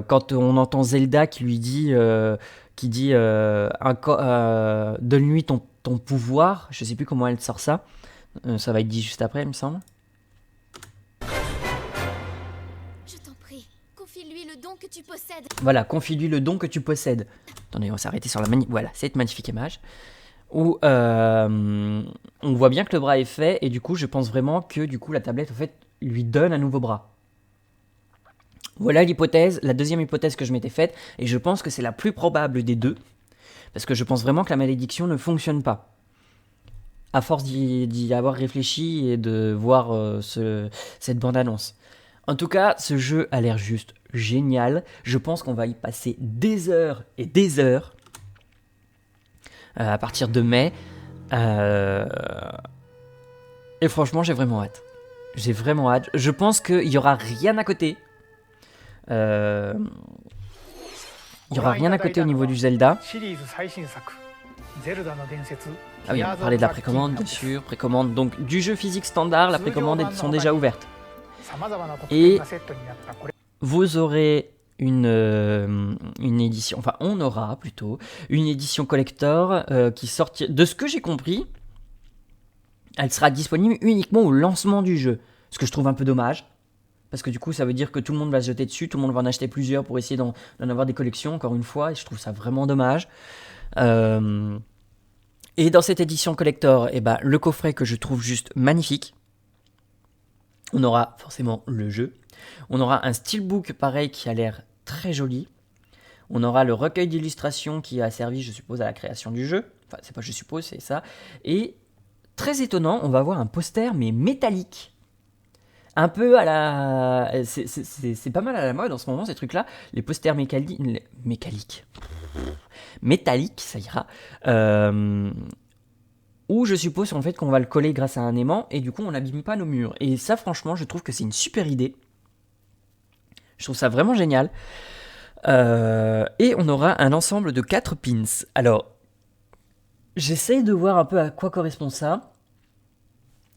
quand on entend Zelda qui lui dit, donne-lui ton pouvoir, je sais plus comment elle sort ça, ça va être dit juste après, il me semble. Confie-lui le don que tu possèdes. Voilà, confie-lui le don que tu possèdes. Attendez, on va s'arrêter sur voilà, cette magnifique image. Où on voit bien que le bras est fait, et du coup, je pense vraiment que du coup, la tablette, en fait, lui donne un nouveau bras. Voilà l'hypothèse, la deuxième hypothèse que je m'étais faite, et je pense que c'est la plus probable des deux, parce que je pense vraiment que la malédiction ne fonctionne pas. À force d'y avoir réfléchi et de voir cette bande-annonce. En tout cas, ce jeu a l'air juste génial. Je pense qu'on va y passer des heures et des heures à partir de mai. Et franchement, j'ai vraiment hâte. J'ai vraiment hâte. Je pense qu'il n'y aura rien à côté. Il n'y aura rien à côté au niveau du Zelda. Ah oui, on parlait de la précommande, bien sûr. Précommande donc du jeu physique standard. La précommande sont déjà ouvertes. Et vous aurez une édition, enfin on aura plutôt une édition collector qui sortira, de ce que j'ai compris, elle sera disponible uniquement au lancement du jeu, ce que je trouve un peu dommage, parce que du coup ça veut dire que tout le monde va se jeter dessus, tout le monde va en acheter plusieurs pour essayer d'en avoir des collections, encore une fois, et je trouve ça vraiment dommage. Et dans cette édition collector, le coffret que je trouve juste magnifique. On aura forcément le jeu. On aura un steelbook pareil qui a l'air très joli. On aura le recueil d'illustrations qui a servi, je suppose, à la création du jeu. Enfin, c'est pas je suppose, c'est ça. Et très étonnant, on va avoir un poster mais métallique Un peu à la... C'est pas mal à la mode en ce moment, ces trucs-là. Les posters métalliques, ça ira. Où je suppose en fait qu'on va le coller grâce à un aimant, et du coup on n'abîme pas nos murs. Et ça, franchement, je trouve que c'est une super idée. Je trouve ça vraiment génial. Et on aura un ensemble de 4 pins. Alors, j'essaye de voir un peu à quoi correspond ça.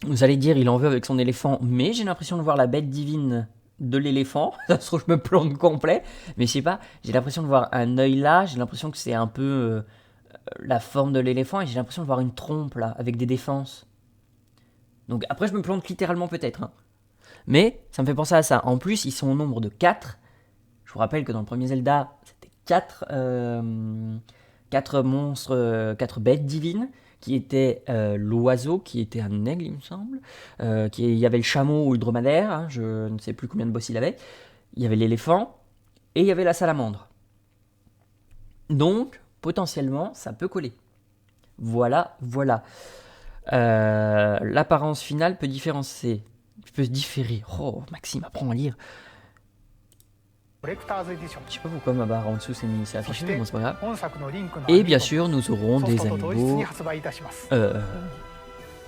Vous allez dire, il en veut avec son éléphant, mais j'ai l'impression de voir la bête divine de l'éléphant. Ça se trouve, je me plante complet, mais je sais pas, j'ai l'impression de voir un œil là, j'ai l'impression que c'est un peu la forme de l'éléphant, et j'ai l'impression de voir une trompe là, avec des défenses. Donc après, je me plante littéralement peut-être, hein. Mais ça me fait penser à ça. En plus, ils sont au nombre de 4. Je vous rappelle que dans le premier Zelda, c'était 4 monstres, 4 bêtes divines, qui étaient l'oiseau, qui était un aigle, il me semble. Il y avait le chameau ou le dromadaire, hein, je ne sais plus combien de boss il avait. Il y avait l'éléphant, et il y avait la salamandre. Donc, potentiellement, ça peut coller. Voilà. L'apparence finale peut différer. Oh, Maxime, apprends à lire. コレクターズエディション Je sais pas pourquoi ma barre en dessous s'est affichée, mais bon, c'est pas grave. 本作のリンクの Et bien sûr, nous aurons ソフ des トと同日に animaux 発売いたします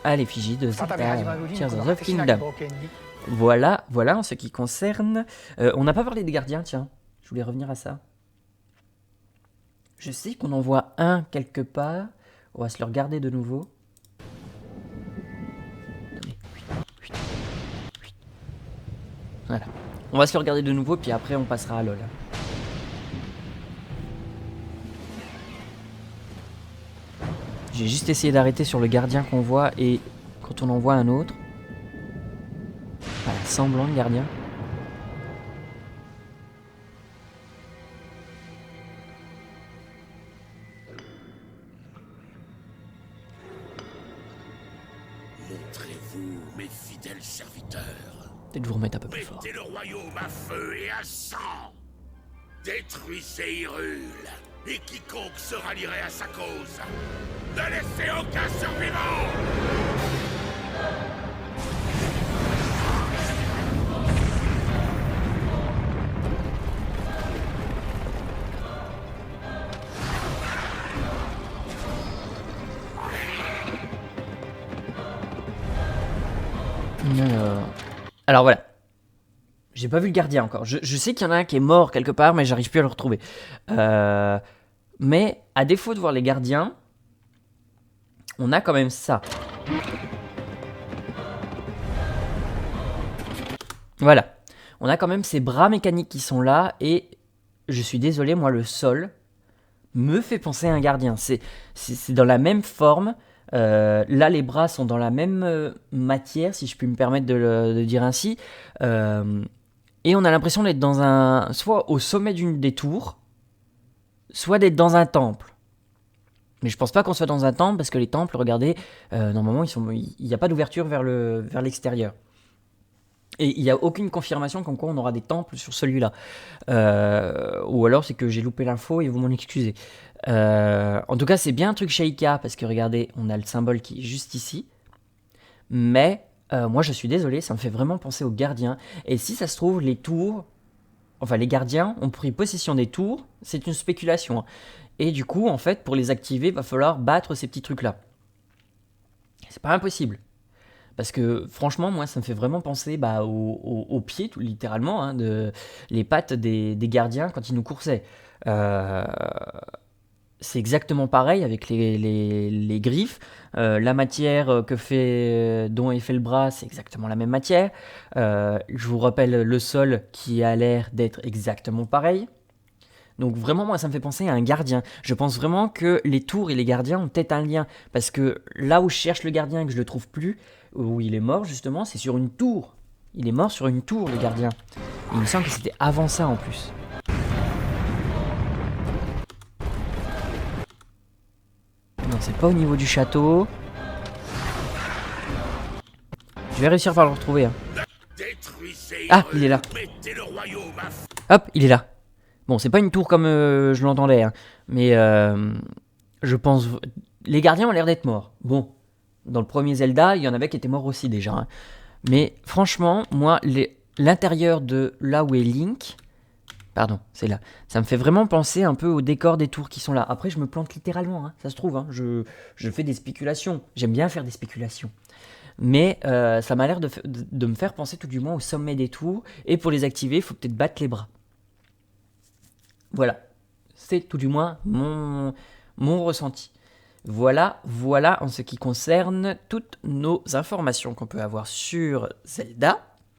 à l'effigie de 再び始ま Zelda るリン Tears クの of 果てしなき Kingdom. 冒険に Voilà en ce qui concerne... on n'a pas parlé des gardiens, tiens. Je voulais revenir à ça. Je sais qu'on en voit un quelque part. On va se le regarder de nouveau. Attendez. Voilà. On va se le regarder de nouveau, puis après on passera à LoL. J'ai juste essayé d'arrêter sur le gardien qu'on voit, et quand on en voit un autre... Voilà, semblant de gardien. Montrez-vous, mes fidèles serviteurs. Peut-être vous remettre un peu plus fort. Mettez le royaume à feu et à sang. Détruisez Hyrule, et quiconque se rallierait à sa cause. Ne laissez aucun survivant. Alors voilà. J'ai pas vu le gardien encore. Je sais qu'il y en a un qui est mort quelque part, mais j'arrive plus à le retrouver. Mais à défaut de voir les gardiens, on a quand même ça. Voilà. On a quand même ces bras mécaniques qui sont là, et je suis désolé, moi le sol me fait penser à un gardien. C'est dans la même forme. Là, les bras sont dans la même matière, si je puis me permettre de dire ainsi. Et on a l'impression d'être dans soit au sommet d'une des tours, soit d'être dans un temple. Mais je pense pas qu'on soit dans un temple, parce que les temples, regardez, normalement, il n'y a pas d'ouverture vers l'extérieur. Et il n'y a aucune confirmation comme quoi on aura des temples sur celui-là. Ou alors c'est que j'ai loupé l'info et vous m'en excusez. En tout cas, c'est bien un truc Sheikah, parce que regardez, on a le symbole qui est juste ici. Mais moi, je suis désolé, ça me fait vraiment penser aux gardiens. Et si ça se trouve, les tours, enfin les gardiens ont pris possession des tours, c'est une spéculation. Et du coup, en fait, pour les activer, il va falloir battre ces petits trucs-là. C'est pas impossible. Parce que franchement, moi, ça me fait vraiment penser aux pieds, tout littéralement, hein, les pattes des gardiens quand ils nous coursaient. C'est exactement pareil avec les griffes. La matière dont est fait le bras, c'est exactement la même matière. Je vous rappelle le sol qui a l'air d'être exactement pareil. Donc vraiment, moi, ça me fait penser à un gardien. Je pense vraiment que les tours et les gardiens ont peut-être un lien. Parce que là où je cherche le gardien et que je le trouve plus, où il est mort justement, c'est sur une tour. Il est mort sur une tour, le gardien. Et il me semble que c'était avant ça en plus. Non, c'est pas au niveau du château. Je vais réussir par le retrouver. Hein. Ah, il est là. Hop, il est là. Bon, c'est pas une tour comme je l'entendais, hein, mais je pense... Les gardiens ont l'air d'être morts. Bon, dans le premier Zelda, il y en avait qui étaient morts aussi déjà. Mais franchement, moi, l'intérieur de là où est Link... Pardon, c'est là. Ça me fait vraiment penser un peu au décor des tours qui sont là. Après, je me plante littéralement, hein, ça se trouve. Hein, je fais des spéculations. J'aime bien faire des spéculations. Mais ça m'a l'air de me faire penser tout du moins au sommet des tours. Et pour les activer, il faut peut-être battre les bras. Voilà. C'est tout du moins mon ressenti. Voilà en ce qui concerne toutes nos informations qu'on peut avoir sur Zelda.